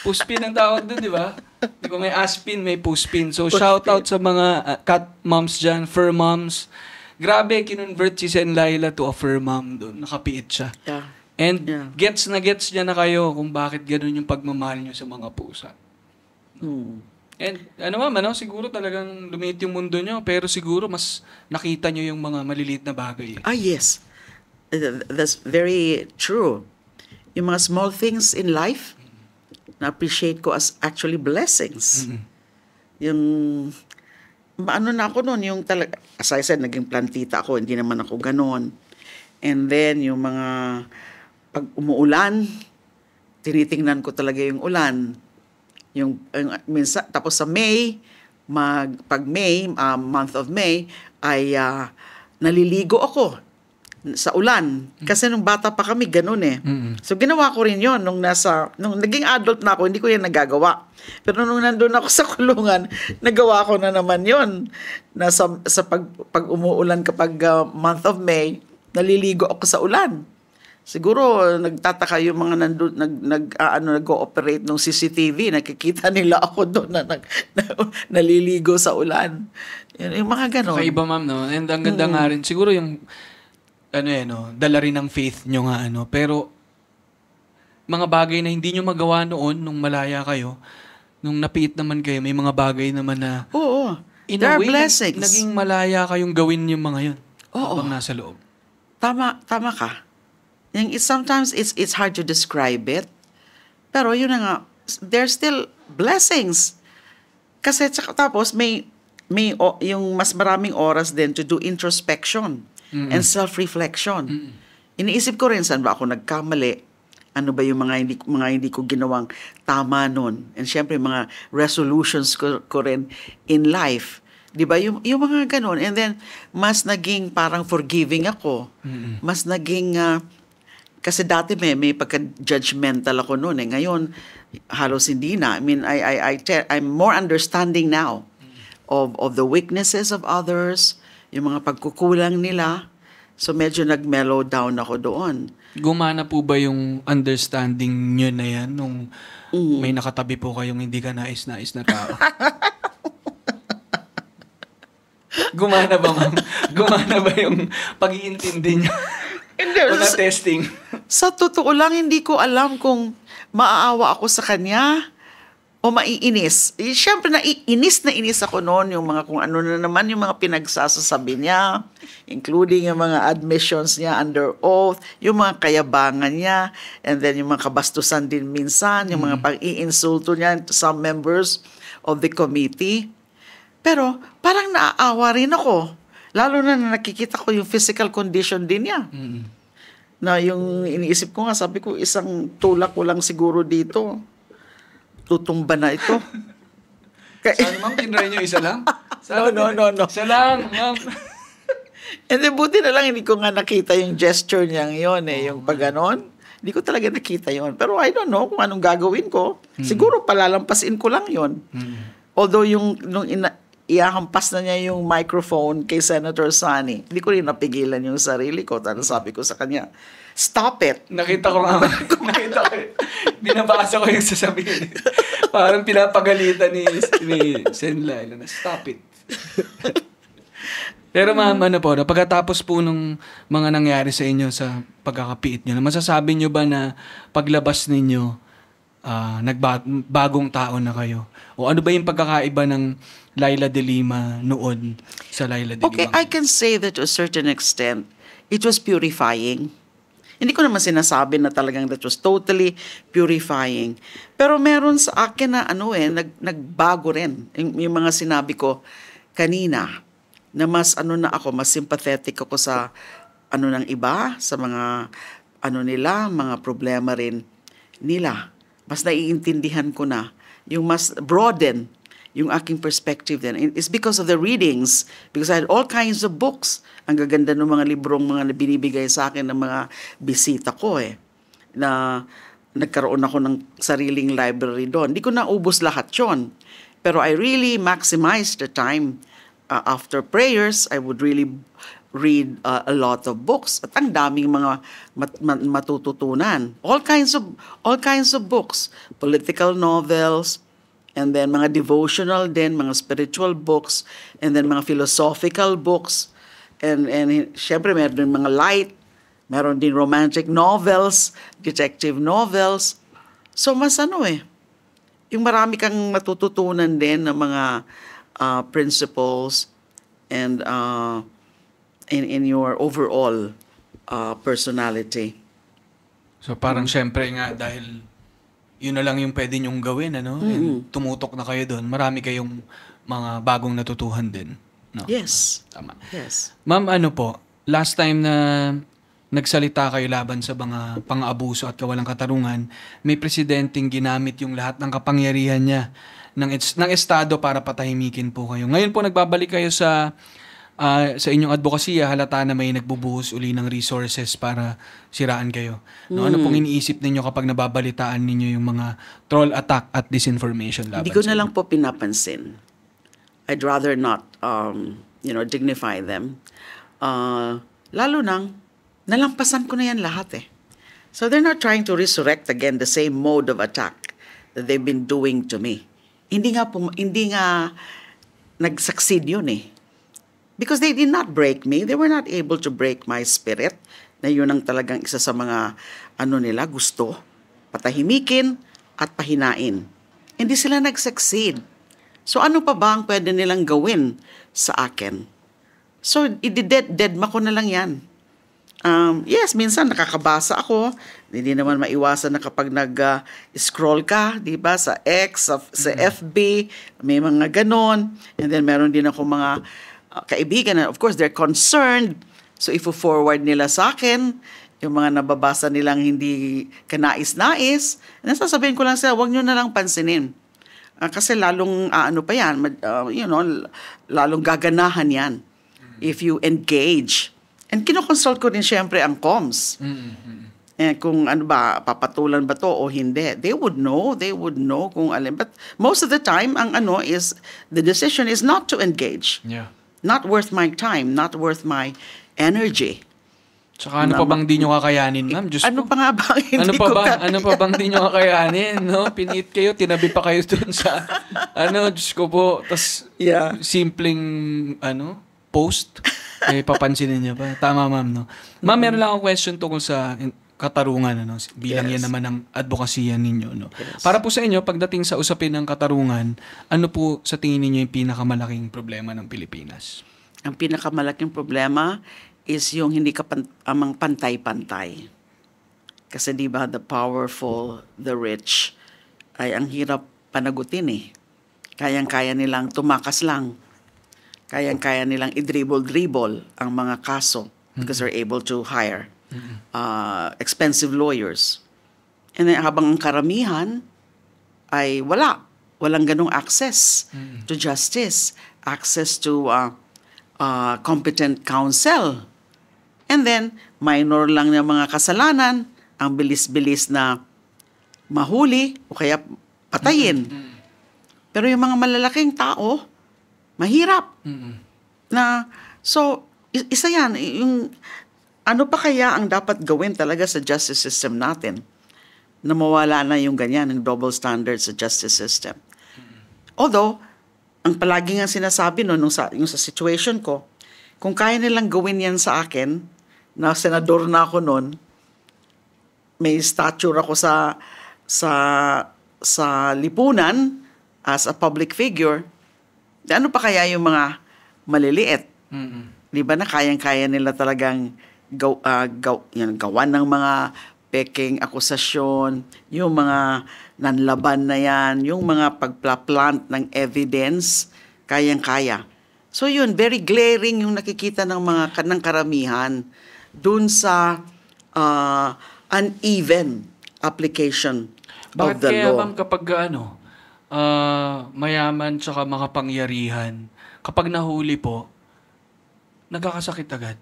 Puspin ang tawag doon, di ba? Di ba may aspin, may puspin. So, shout out sa mga cat moms dyan, fur moms. Grabe, kinonvert si Sen Laila to a fur mom doon. Nakapiit siya. Yeah. And gets niya na kayo kung bakit ganun yung pagmamahal nyo sa mga pusa. And siguro talagang lumiit yung mundo nyo, pero siguro mas nakita nyo yung mga maliliit na bagay. Yes. That's very true. Yung mga small things in life, na-appreciate ko as actually blessings. Yung, na ako noon, yung talaga, as I said, naging plantita ako, hindi naman ako ganon. And then, yung mga, pag umuulan, tinitingnan ko talaga yung ulan. Yung minsan, tapos sa May, month of May, ay naliligo ako sa ulan. Kasi nung bata pa kami, ganun eh. So, ginawa ko rin yon nung naging adult na ako, hindi ko yan nagagawa. Pero nung nandun ako sa kulungan, nagawa ko na naman yon. Pag umuulan kapag month of May, naliligo ako sa ulan. Siguro, nagtataka yung mga nag-ooperate ng CCTV, nakikita nila ako doon na naliligo sa ulan. Yung mga ganon. Kakaiba, ma'am, no? And ang ganda nga rin, siguro yung dala rin ng faith nyo nga, pero mga bagay na hindi nyo magawa noon nung malaya kayo, nung napiit naman kayo, may mga bagay naman na there are blessings. Naging malaya kayong gawin yung mga yun habang nasa loob. Tama ka. Sometimes it's hard to describe it, pero yun na nga, there's still blessings. Kasi tapos may yung mas maraming oras din to do introspection and self-reflection. Iniisip ko rin, saan ba ako nagkamali? Ano ba yung mga hindi ko ginawang tama nun? And syempre, mga resolutions ko rin in life. Di ba? Yung mga ganun. And then, mas naging parang forgiving ako. Mas naging, kasi dati may pagka-judgmental ako noon eh. Ngayon, halos hindi na. I mean, I'm more understanding now of the weaknesses of others, yung mga pagkukulang nila. So, medyo nag-mellow down ako doon. Gumana po ba yung understanding nyo na yan nung may nakatabi po kayong hindi ka nais-nais na tao? Gumana ba, ma'am? Gumana ba yung pag-iintindi niyo? Hindi, O na testing? sa totoo lang, hindi ko alam kung maaawa ako sa kanya o maiinis. Siyempre, na inis ako noon yung mga kung ano na naman yung mga pinagsasasabi niya, including yung mga admissions niya under oath, yung mga kayabangan niya, and then yung mga kabastusan din minsan, yung mga pag-iinsulto niya to some members of the committee. Pero parang naaawa rin ako. Lalo na nakikita ko yung physical condition din niya. Na yung iniisip ko nga, sabi ko, isang tulak ko lang siguro dito. Tutumba na ito. Saan, ma'am? Tinry niyo isa lang? No. Isa lang, ma'am. And then buti na lang, hindi ko nga nakita yung gesture niya yun yung pag-ganon. Hindi ko talaga nakita yun. Pero I don't know kung anong gagawin ko. Siguro palalampasin ko lang yun. Although nung iahampas na niya yung microphone kay Senator Sani, hindi ko rin napigilan yung sarili ko. Tapos sabi ko sa kanya, stop it. Nakita ko nga. Nakita ko. Binabasa ko yung sasabihin. Parang pinapagalitan ni Sen Laila na stop it. Pero ma'am, ano po, pagkatapos po nung mga nangyari sa inyo sa pagkakapiit nyo, masasabi nyo ba na paglabas ninyo, nagbagong tao na kayo? O ano ba yung pagkakaiba ng Laila de Lima noon sa Laila de Lima? Okay, I can say that to a certain extent, it was purifying. Hindi ko naman sinasabi na talagang that was totally purifying. Pero meron sa akin na nagbago rin. Yung mga sinabi ko kanina, na mas mas sympathetic ako sa ng iba, sa mga nila, mga problema rin nila. Mas naiintindihan ko na, yung mas broaden yung aking perspective din. It's because of the readings, because I had all kinds of books. Ang gaganda ng mga librong mga binibigay sa akin ng mga bisita ko na nagkaroon ako ng sariling library doon. Hindi ko naubos lahat yon. Pero I really maximized the time. After prayers, I would really read a lot of books. At ang daming mga matututunan. All kinds of books. Political novels, and then mga devotional din, mga spiritual books, and then mga philosophical books. And syempre meron din mga light, meron din romantic novels, detective novels. So mas yung marami kang matututunan din ng mga principles and in your overall personality. So parang syempre nga dahil yun na lang yung pwede nyong gawin, And tumutok na kayo doon. Marami kayong mga bagong natutuhan din. No? Yes. Tama. Yes. Ma'am, last time na nagsalita kayo laban sa mga pang-abuso at kawalang katarungan, may presidenteng ginamit yung lahat ng kapangyarihan niya ng estado para patahimikin po kayo. Ngayon po nagbabalik kayo sa inyong advokasya, halata na may nagbubuhos uli ng resources para siraan kayo. No, ano pong iniisip ninyo kapag nababalitaan ninyo yung mga troll attack at disinformation laban? Hindi ko na lang po pinapansin. I'd rather not, dignify them. Lalo nalampasan ko na yan lahat So they're not trying to resurrect again the same mode of attack that they've been doing to me. Hindi nga nag-succeed yun Because they did not break me. They were not able to break my spirit. Na yun ang talagang isa sa mga nila gusto. Patahimikin at pahinain. Hindi sila nag-succeed. So ano pa ba ang pwede nilang gawin sa akin? So deadma ko na lang yan. Yes, minsan nakakabasa ako. Hindi naman maiwasan na kapag nag-scroll ka, di ba, sa X, sa FB, may mga ganon. And then meron din ako mga kaibigan, and of course, they're concerned. So, ifo-forward nila sa akin, yung mga nababasa nilang hindi kanais-nais. And sasabihin ko lang sila, huwag nyo na lang pansinin. Kasi lalong, lalong gaganahan yan if you engage. And kinoconsult ko din syempre ang comms. Kung papatulan ba to o hindi. They would know kung alin. But most of the time, is, the decision is not to engage. Yeah. Not worth my time, not worth my energy. Tsaka ano pa bang di nyo kakayanin, ma'am? Diyos ano po. pa nga ba hindi ko Ano pa bang di nyo kakayanin, no? Piniit kayo, tinabi pa kayo dun sa, Diyos ko po. Tas, Yeah. simpleng, post, papansinin niya pa. Tama, ma'am, no? Ma'am, meron lang akong question tungkol sa katarungan, ano? Bilang yan naman ang advokasya ninyo, no? Para po sa inyo, pagdating sa usapin ng katarungan, ano po sa tingin ninyo yung pinakamalaking problema ng Pilipinas? Ang pinakamalaking problema is yung hindi ka amang pantay-pantay. Kasi di ba, the powerful, the rich, ay ang hirap panagutin eh. Kayang-kaya nilang tumakas lang. Kayang-kaya nilang i-dribble-dribble ang mga kaso because they're able to hire expensive lawyers. And then, habang ang karamihan ay walang ganong access to justice, access to competent counsel. And then, minor lang ng mga kasalanan, ang bilis-bilis na mahuli o kaya patayin. Pero yung mga malalaking tao, mahirap. So, isa yan. Yung, ano pa kaya ang dapat gawin talaga sa justice system natin na mawala na yung ganyan, yung double standards sa justice system. Although, ang palagi nga sinasabi yung sa situation ko, kung kaya nilang gawin yan sa akin, na senador na ako noon, may stature ako sa lipunan as a public figure, ano pa kaya yung mga maliliit? Di ba na kayang-kaya nila talagang gawan ng mga peking akusasyon, yung mga nanlaban na yan, yung mga pagpla-plant ng evidence, kayang-kaya. So yun, very glaring yung nakikita ng ng karamihan dun sa uneven application of the kaya, law. ma'am, kapag mayaman tsaka makapangyarihan, kapag nahuli po, nagkakasakit agad?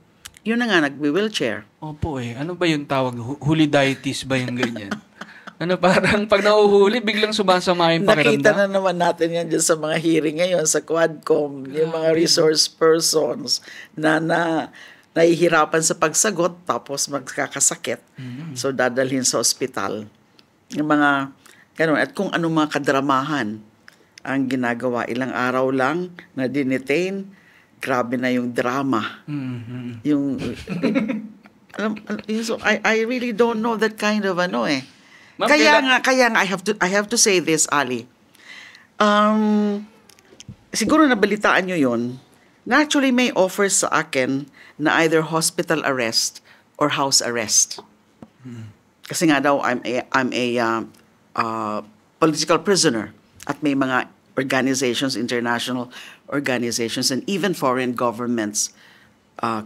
Yun na nga, nagwi-wheelchair. Opo Ano ba yung tawag? Huliditis ba yung ganyan? Parang pag nahuhuli, biglang sumasama yung pakiramdam? Nakita na naman natin yan dyan sa mga hearing ngayon sa Quadcom, yung mga resource persons na nahihirapan sa pagsagot tapos magkakasakit. So, dadalhin sa ospital. Yung mga, ganun. At kung anong mga kadramahan ang ginagawa, ilang araw lang na dinetain, grabe na yung drama. Yung, so I really don't know that kind of Ma'am, Kaya nga, I have to say this, Ali. Siguro nabalitaan nyo yun. Naturally, may offers sa akin na either hospital arrest or house arrest. Kasi nga daw, I'm a political prisoner at may mga organizations, international organizations, and even foreign governments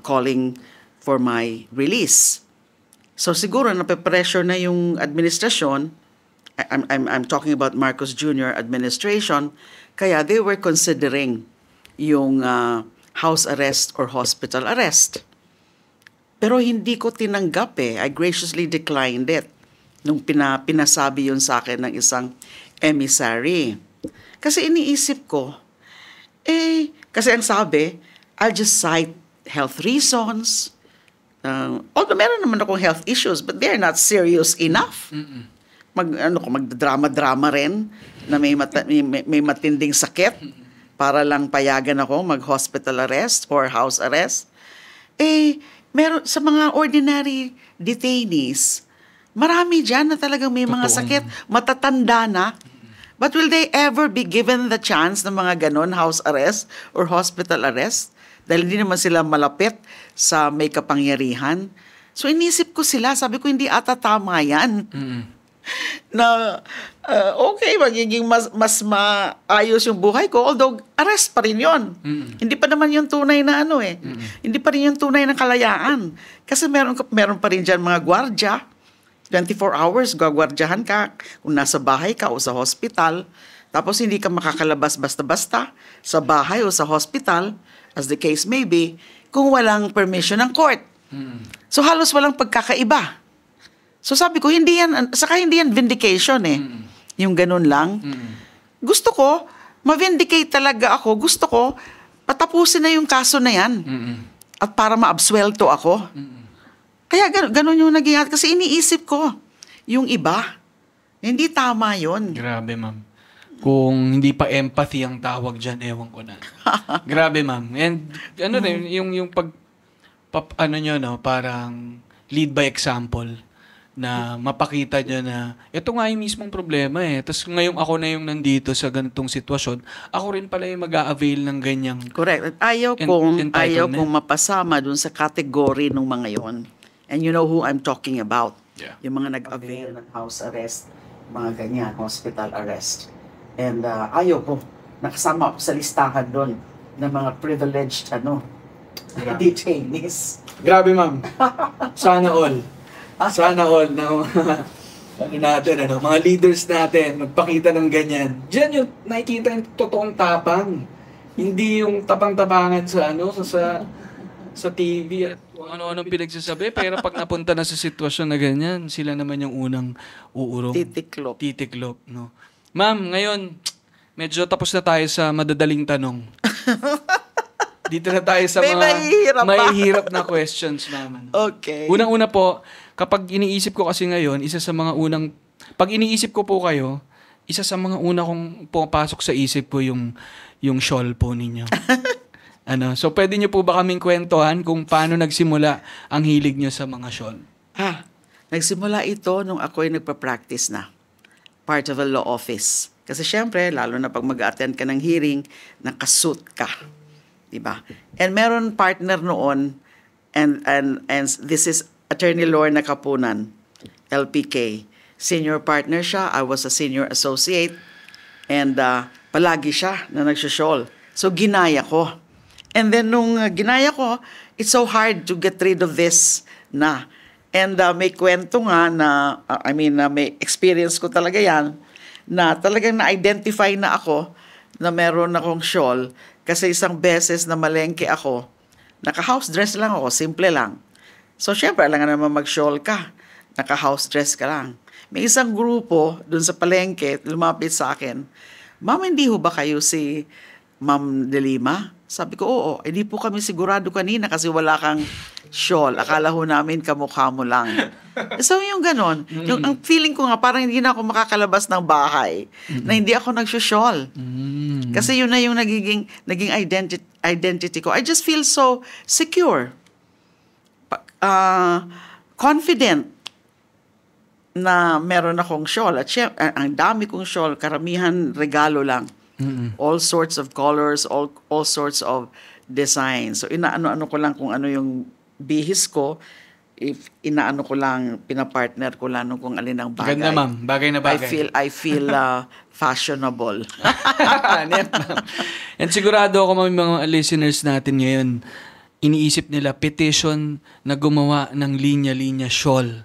calling for my release. So siguro nape-pressure na yung administrasyon. I'm talking about Marcos Jr. administration. Kaya they were considering yung house arrest or hospital arrest. Pero hindi ko tinanggap I graciously declined it nung pinasabi yun sa akin ng isang emissary. Kasi iniisip ko, kasi ang sabi, I'll just cite health reasons. Although meron naman akong health issues, but they're not serious enough. Magdrama-drama rin na may matinding sakit para lang payagan ako mag-hospital arrest or house arrest. Meron sa mga ordinary detainees, marami dyan na talagang may mga sakit, matatanda na. But will they ever be given the chance ng mga ganon, house arrest or hospital arrest? Dahil hindi naman sila malapit sa may kapangyarihan. So inisip ko sila, sabi ko hindi ata tama yan. Na okay, magiging mas maayos yung buhay ko, although arrest pa rin yun. Hindi pa naman yung tunay na hindi pa rin yung tunay na kalayaan. Kasi meron pa rin dyan mga gwardya, 24 hours, gagwardyahan ka kung nasa bahay ka o sa hospital. Tapos hindi ka makakalabas basta-basta sa bahay o sa hospital, as the case may be, kung walang permission ng court. So halos walang pagkakaiba. So sabi ko, hindi yan vindication Yung ganun lang. Gusto ko, ma-vindicate talaga ako. Gusto ko, patapusin na yung kaso na yan. At para ma-absuelto ako. Kaya ganun yung naging, kasi iniisip ko, yung iba, hindi tama yun. Grabe, ma'am. Kung hindi pa empathy ang tawag dyan, ewan ko na. Grabe, ma'am. And ano rin, yung ano nyo, no, parang lead by example na mapakita nyo na ito nga yung mismong problema eh. Tapos ngayong ako na yung nandito sa ganitong sitwasyon, ako rin pala yung mag-a-avail ng ganyang Correct. At ayaw kong mapasama dun sa category ng mga yon. And you know who I'm talking about. Yeah. Yung mga nag-avail ng house arrest, mga ganyan, hospital arrest. And ayaw ko, nakasama ako sa listahan doon ng mga privileged detainees. Grabe, ma'am. Sana all. Sana all na mga leaders natin magpakita ng ganyan. Diyan yung nakikita yung totoong tapang. Hindi yung tapang-tapangan sa TV at kung ano-anong pinagsasabi. Pero pag napunta na sa sitwasyon na ganyan, sila naman yung unang uurong. Titiklop, no? Ma'am, ngayon, medyo tapos na tayo sa madadaling tanong. Dito na tayo sa mga mahihirap na questions, ma'am. Okay. Unang-una po, kapag iniisip ko kasi ngayon, pag iniisip ko po kayo, isa sa mga una kong pumapasok sa isip ko yung shawl po ninyo. So pwede niyo po ba kaming kwentuhan kung paano nagsimula ang hilig niyo sa mga shawl? Nagsimula ito nung ako ay nagpa-practice na. Part of a law office. Kasi syempre, lalo na pag mag-attend ka ng hearing, nakasuit ka. Diba? And meron partner noon, and this is Attorney Lorna Kapunan, LPK. Senior partner siya, I was a senior associate, and palagi siya na nagsha-shawl. So ginaya ko. And then nung ginaya ko, it's so hard to get rid of this na. And may kwento nga na, may experience ko talaga yan, na talagang na-identify na ako na meron akong shawl kasi isang beses na malengke ako, naka-house dress lang ako, simple lang. So, syempre, alam nga naman mag-shawl ka, naka-house dress ka lang. May isang grupo dun sa palengke, lumapit sa akin, Ma'am, hindi ho ba kayo si Ma'am De Lima? Sabi ko, oo. Hindi po kami sigurado kanina kasi wala kang shawl. Akala ho namin kamukha mo lang. So, yung ganon. Yung, ang feeling ko nga, parang hindi na ako makakalabas ng bahay na hindi ako nagsushawl. Kasi yun na yung naging identity ko. I just feel so secure. Confident na meron akong shawl. At ang dami kong shawl, karamihan regalo lang. All sorts of colors, all sorts of designs. So, inaano-ano ko lang kung ano yung bihis ko. If inaano ko lang, pinapartner ko lang kung alin ang bagay. Ganda, ma'am. Bagay na bagay. I feel fashionable. And sigurado ako, ma'am, mga listeners natin ngayon, iniisip nila petition na gumawa ng linya-linya shawl.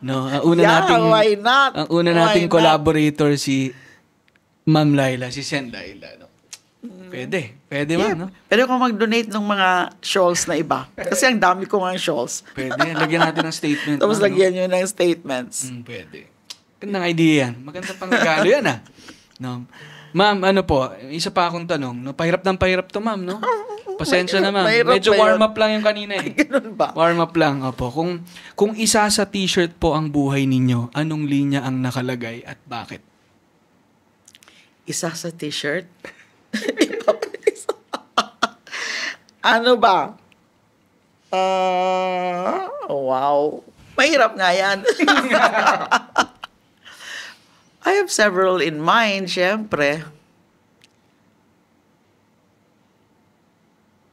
No, ang una nating collaborator si Ma'am Laila, si Sen Laila. No? Pwede, ma'am, no? Pwede ko mag-donate ng mga shawls na iba. Kasi ang dami ko mga shawls. Pwede, lagyan natin ng statement. Tapos lagyan nyo ng statements. Pwede. Gandang idea yan. Magandang pangregalo yan, ah. No? Ma'am, ano po, isa pa akong tanong. No? Pahirap to, ma'am, no? Pasensya na, ma'am. Medyo warm-up lang yung kanina, eh. Ganun ba? Warm-up lang, opo. Kung isa sa t-shirt po ang buhay ninyo, anong linya ang nakalagay at bakit? Isa sa t-shirt? Ano ba? Wow. Mahirap nga yan. I have several in mind, syempre.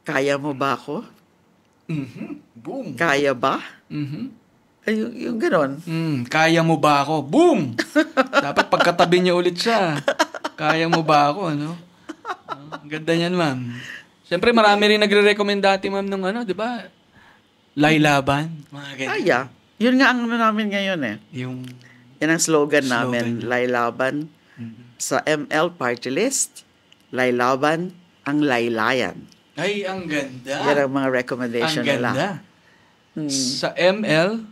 Kaya mo ba ako? Boom. Kaya ba? Ay, yung ganon. Kaya mo ba ako? Boom! Dapat pagkatabi niya ulit siya. Kaya mo ba ako, ano? Ganda niyan, ma'am. Siyempre, marami rin nagre-recommend dati, ma'am, ng ano, di ba? Laylaban. Mga ganyan. Kaya. Yun nga ang ano namin ngayon, eh. Yan ang slogan namin. Laylaban. Sa ML Party List, Laylaban ang laylayan. Ay, ang ganda. Yan ang mga recommendation nila. Ang ganda. Sa ML,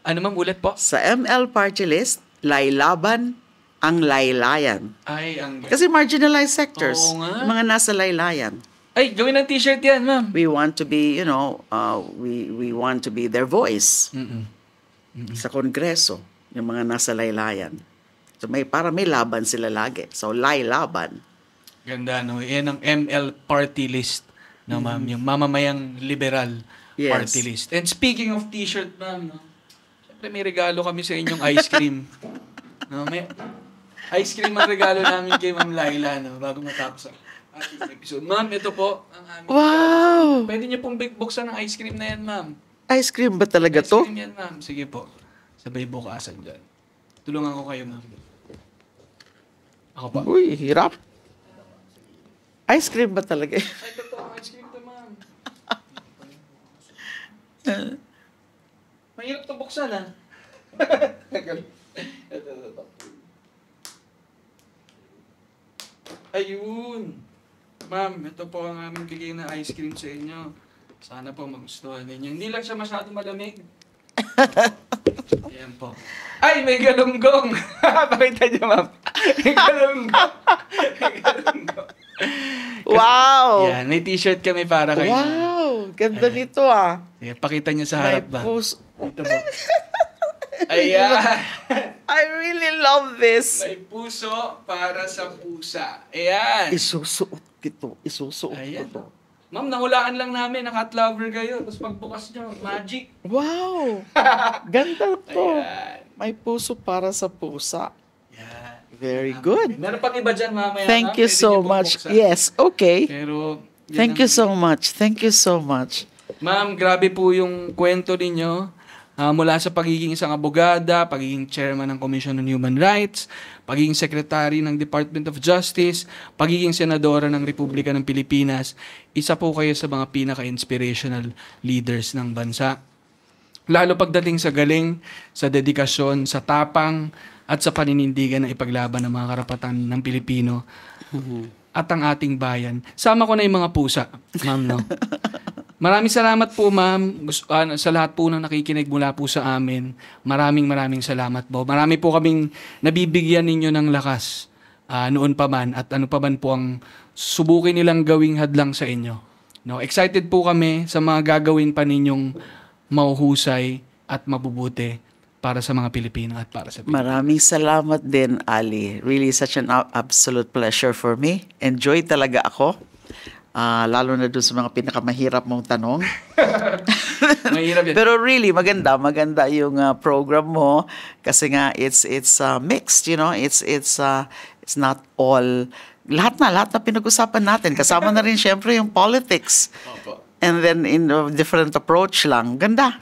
ano, ma'am, ulit po? Sa ML Party List, Laylaban ang laylayan. Ay, ang ganda. Kasi marginalized sectors. Oo nga. Mga nasa laylayan. Ay, gawin ng t-shirt yan, ma'am. We want to be, we want to be their voice sa Kongreso, yung mga nasa laylayan. So para may laban sila lagi. So, laban. Ganda, no? Yan ang ML party list, no, ma'am? Yung mamamayang liberal Yes. party list. And speaking of t-shirt, ma'am, no? Siyempre may regalo kami sa inyong ice cream. No, may ice cream ang regalo namin kay Ma'am Laila, no? Bago matapos ang ating episode. Ma'am, ito po ang aming Wow! Pwede niyo pong buksan ng ice cream na yan, ma'am. Ice cream ba talaga Ice to? cream yan, ma'am. Sige po. Sabay bukasan dyan. Tulungan ko kayo, ma'am. Ako pa. Uy, hirap. Ice cream ba talaga? Ay, totoo. Ice cream to, ma'am. Mahirap to buksan, ha? Ayun. Ma'am, ito po ang aming bigay na ice cream sa inyo. Sana po magustuhan ninyo. Hindi lang siya masyadong malamig. Ayan po. Ay, may galunggong! Pakita niyo, ma'am. May galunggong. May galunggong. Wow! Yan, may t-shirt kami para kayo. Wow! Ganda nito ah. Sige, pakita niyo sa May harap ba? puso. Ito po. Ayan. I really love this. May puso para sa pusa. Ayan. Isusuot kito. Isusuot Ayan. ko to. Ma'am, nahulaan lang namin. Cat lover kayo. Tapos pagbukas nyo, magic. Wow! Ganda to. Ayan. May puso para sa pusa. Yan. Very good. Meron pang iba dyan mamaya. Thank ma'am. you Pwede so niyo pong much. buksan. Yes, okay. Pero, yun Thank ang- you so much. Thank you so much. Ma'am, grabe po yung kwento ninyo. Mula sa pagiging isang abogada, pagiging chairman ng Commission on Human Rights, pagiging secretary ng Department of Justice, pagiging senadora ng Republika ng Pilipinas, isa po kayo sa mga pinaka-inspirational leaders ng bansa. Lalo pagdating sa galing, sa dedikasyon, sa tapang, at sa paninindigan na ipaglaban ng mga karapatan ng Pilipino at ang ating bayan. Sama ko na yung mga pusa, ma'am, no? Maraming salamat po, ma'am. Sa lahat po ng nakikinig mula po sa amin. Maraming salamat po. Marami po kaming nabibigyan ninyo ng lakas noon pa man at ano pa man po ang subukin nilang gawing hadlang sa inyo. No, excited po kami sa mga gagawin pa ninyong mauhusay at mabubuti para sa mga Pilipino at para sa Pilipinas. Maraming salamat din, Ali. Really such an absolute pleasure for me. Enjoy talaga ako. Lalo na doon sa mga pinakamahirap mong tanong. Mahirap yan. Pero really, maganda yung program mo kasi nga it's mixed, you know. It's not all lahat na pinag-usapan natin. Kasama na rin syempre yung politics. Opo. And then in a different approach lang. Ganda.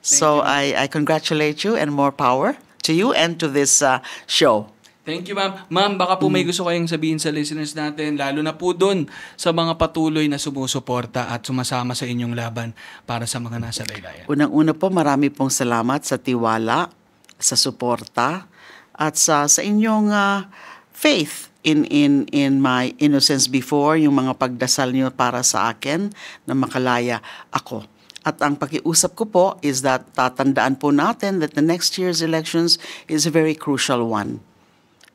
So I congratulate you and more power to you and to this show. Thank you, ma'am. Ma'am, baka po may gusto kayong sabihin sa listeners natin, lalo na po doon sa mga patuloy na sumusuporta at sumasama sa inyong laban para sa mga nasa laylayan. Unang-una po, marami pong salamat sa tiwala, sa suporta, at sa inyong faith in my innocence before, yung mga pagdasal niyo para sa akin na makalaya ako. At ang pakiusap ko po is that tatandaan po natin that the next year's elections is a very crucial one.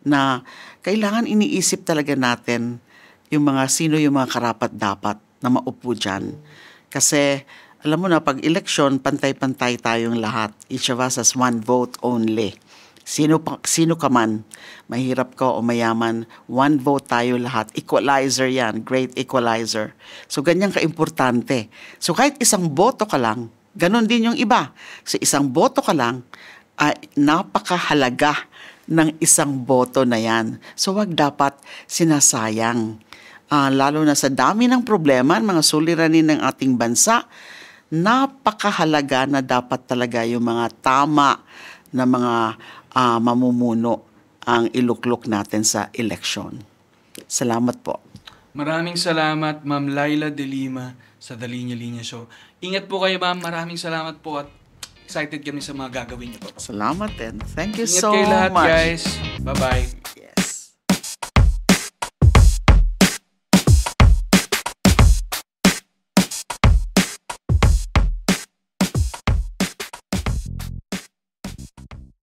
Na kailangan iniisip talaga natin yung sino yung mga karapat-dapat na maupo dyan. Kasi alam mo na, pag eleksyon, pantay-pantay tayong lahat. Each of us has one vote only. Sino ka man, mahirap ka o mayaman, one vote tayo lahat. Equalizer yan, great equalizer. So ganyan ka-importante. So kahit isang boto ka lang, ganun din yung iba. So isang boto ka lang, ay napakahalaga ng isang boto na yan. So wag dapat sinasayang. Lalo na sa dami ng problema, mga suliranin ng ating bansa, napakahalaga na dapat talaga yung mga tama na mga mamumuno ang iluklok natin sa eleksyon. Salamat po. Maraming salamat, Ma'am Laila De Lima sa The Linya Linya Show. Ingat po kayo, ma'am. Maraming salamat po at excited kami sa mga gagawin niyo po. Salamat din. Thank you Ingat so kayo lahat, much. guys. Bye-bye.